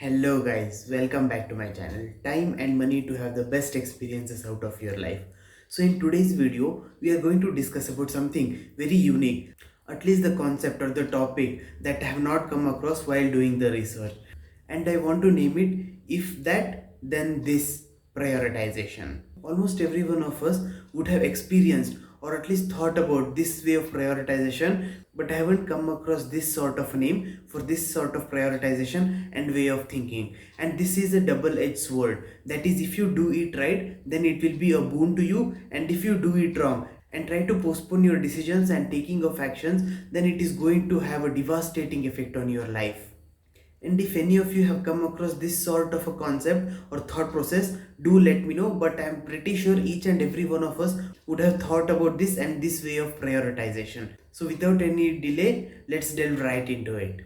Hello guys, welcome back to my channel. Time and money to have the best experiences out of your life. So in today's video, we are going to discuss about something very unique, at least the concept or the topic that I have not come across while doing the research. And I want to name it if that then this prioritization. Almost every one of us would have experienced or at least thought about this way of prioritization, but I haven't come across this sort of name for this sort of prioritization and way of thinking. And this is a double-edged sword. That is, if you do it right, then it will be a boon to you, and if you do it wrong and try to postpone your decisions and taking of actions, then it is going to have a devastating effect on your life. And if any of you have come across this sort of a concept or thought process, do let me know. But I'm pretty sure each and every one of us would have thought about this and this way of prioritization. So without any delay, let's delve right into it.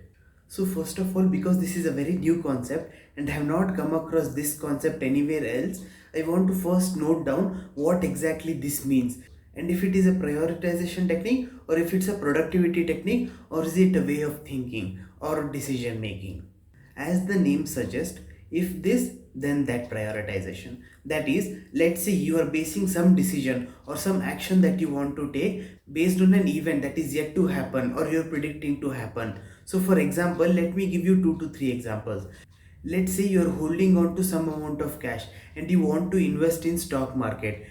So first of all, because this is a very new concept and I have not come across this concept anywhere else, I want to first note down what exactly this means. And if it is a prioritization technique, or if it's a productivity technique, or is it a way of thinking or decision making. As the name suggests, if this then that prioritization. That is, let's say you are basing some decision or some action that you want to take based on an event that is yet to happen or you're predicting to happen. So for example, let me give you 2 to 3 examples. Let's say you're holding on to some amount of cash and you want to invest in stock market,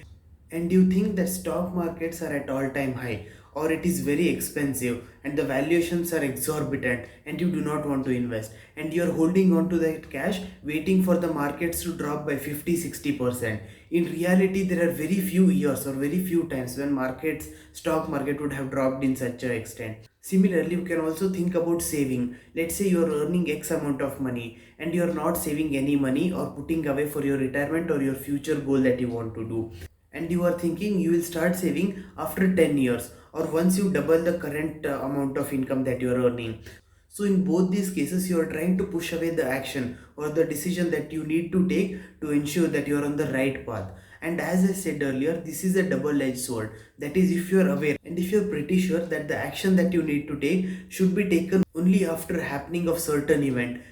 and you think that stock markets are at all time high or it is very expensive and the valuations are exorbitant and you do not want to invest, and you are holding on to that cash waiting for the markets to drop by 50-60%. In reality, there are very few years or very few times when stock market would have dropped in such an extent. Similarly, you can also think about saving. Let's say you are earning X amount of money and you are not saving any money or putting away for your retirement or your future goal that you want to do, and you are thinking you will start saving after 10 years or once you double the current amount of income that you are earning. So in both these cases, you are trying to push away the action or the decision that you need to take to ensure that you are on the right path. And as I said earlier, this is a double-edged sword. That is, if you are aware and if you are pretty sure that the action that you need to take should be taken only after happening of certain event.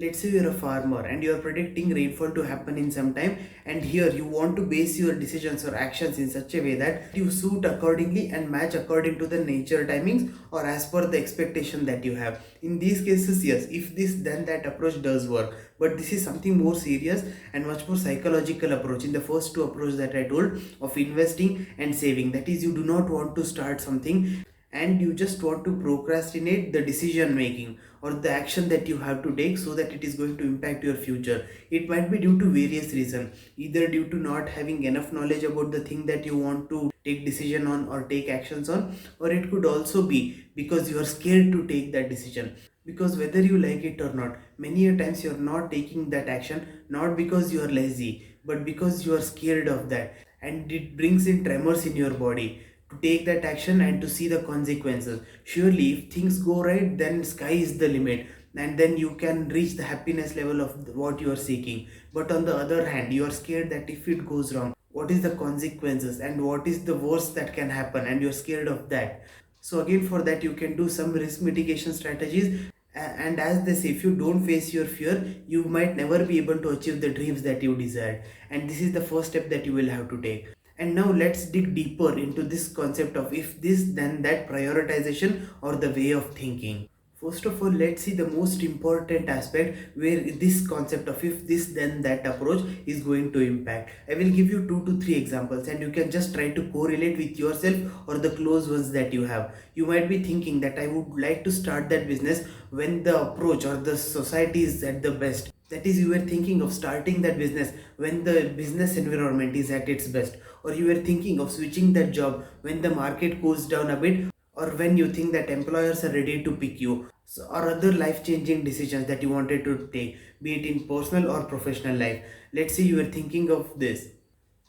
Let's say you're a farmer and you're predicting rainfall to happen in some time, and here you want to base your decisions or actions in such a way that you suit accordingly and match according to the nature timings or as per the expectation that you have. In these cases, yes, if this then that approach does work, but this is something more serious and much more psychological approach. In the first two approach that I told of investing and saving, that is, you do not want to start something and you just want to procrastinate the decision making or the action that you have to take so that it is going to impact your future. It might be due to various reasons, either due to not having enough knowledge about the thing that you want to take decision on or take actions on, or it could also be because you are scared to take that decision. Because whether you like it or not, many a times you are not taking that action not because you are lazy but because you are scared of that, and it brings in tremors in your body to take that action and to see the consequences. Surely, if things go right, then sky is the limit, and then you can reach the happiness level of what you are seeking. But on the other hand, you are scared that if it goes wrong, what is the consequences and what is the worst that can happen, and you're scared of that. So again, for that you can do some risk mitigation strategies. And as they say, if you don't face your fear, you might never be able to achieve the dreams that you desire. And this is the first step that you will have to take. And now let's dig deeper into this concept of if this then that prioritization or the way of thinking. First of all, let's see the most important aspect where this concept of if this then that approach is going to impact. I will give you 2 to 3 examples and you can just try to correlate with yourself or the close ones that you have. You might be thinking that I would like to start that business when the approach or the society is at the best. That is, you were thinking of starting that business when the business environment is at its best, or you were thinking of switching that job when the market cools down a bit, or when you think that employers are ready to pick you, so, or other life changing decisions that you wanted to take, be it in personal or professional life. Let's say you were thinking of this.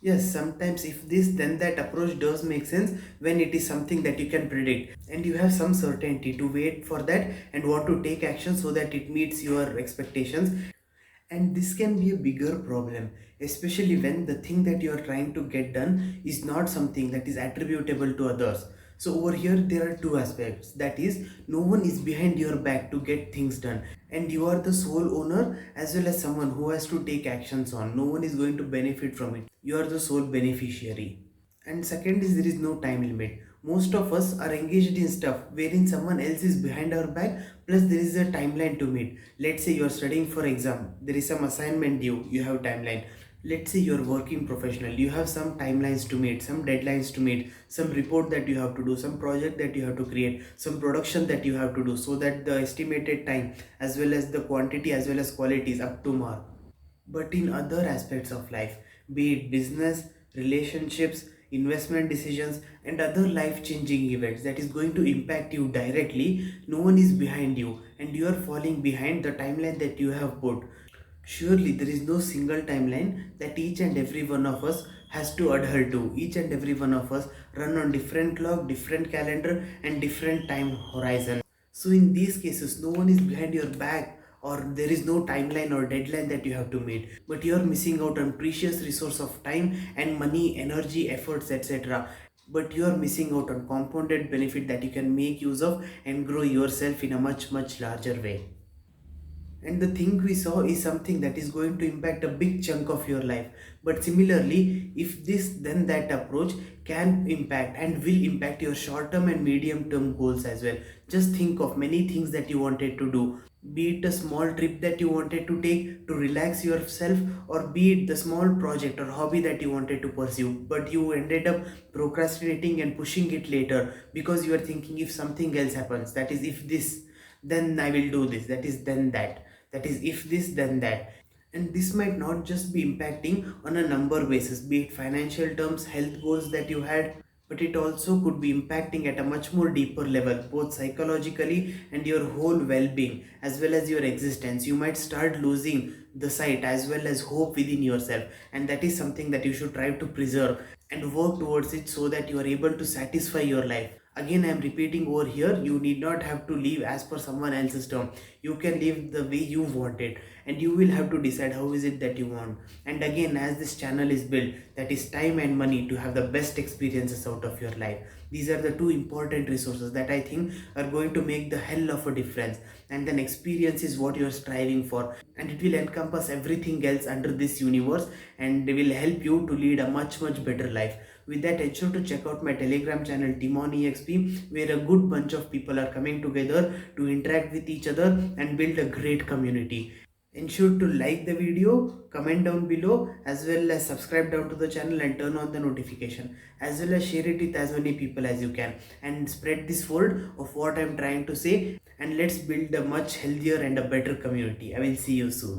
Yes, sometimes if this then that approach does make sense when it is something that you can predict and you have some certainty to wait for that and want to take action so that it meets your expectations. And this can be a bigger problem, especially when the thing that you are trying to get done is not something that is attributable to others. So over here there are two aspects, that is, no one is behind your back to get things done, and you are the sole owner as well as someone who has to take actions on. No one is going to benefit from it, you are the sole beneficiary. And second is, there is no time limit. Most of us are engaged in stuff wherein someone else is behind our back, plus there is a timeline to meet. Let's say you are studying for exam, there is some assignment due, you have timeline. Let's say you're working professional, you have some timelines to meet, some deadlines to meet, some report that you have to do, some project that you have to create, some production that you have to do, so that the estimated time as well as the quantity as well as quality is up to mark. But in other aspects of life, be it business, relationships, investment decisions, and other life changing events that is going to impact you directly, no one is behind you and you are falling behind the timeline that you have put. Surely there is no single timeline that each and every one of us has to adhere to. Each and every one of us run on different clock, different calendar, and different time horizon. So in these cases, no one is behind your back, or there is no timeline or deadline that you have to meet, but you are missing out on precious resource of time and money, energy, efforts, etc. But you are missing out on compounded benefit that you can make use of and grow yourself in a much larger way. And the thing we saw is something that is going to impact a big chunk of your life. But similarly, if this then that approach can impact and will impact your short term and medium term goals as well. Just think of many things that you wanted to do, be it a small trip that you wanted to take to relax yourself, or be it the small project or hobby that you wanted to pursue, but you ended up procrastinating and pushing it later because you are thinking, if something else happens, that is, if this, then I will do this, that is, then that, that is, if this then that. And this might not just be impacting on a number basis, be it financial terms, health goals that you had, but it also could be impacting at a much more deeper level, both psychologically and your whole well-being as well as your existence. You might start losing the sight as well as hope within yourself, and that is something that you should try to preserve and work towards it so that you are able to satisfy your life. Again, I am repeating over here, you need not have to live as per someone else's term. You can live the way you want it, and you will have to decide how is it that you want. And again, as this channel is built, that is time and money to have the best experiences out of your life. These are the two important resources that I think are going to make the hell of a difference. And then experience is what you are striving for, and it will encompass everything else under this universe, and they will help you to lead a much better life. With that, ensure to check out my Telegram channel Timon EXP, where a good bunch of people are coming together to interact with each other and build a great community. Ensure to like the video, comment down below, as well as subscribe down to the channel and turn on the notification, as well as share it with as many people as you can, and spread this word of what I am trying to say, and let's build a much healthier and a better community. I will see you soon.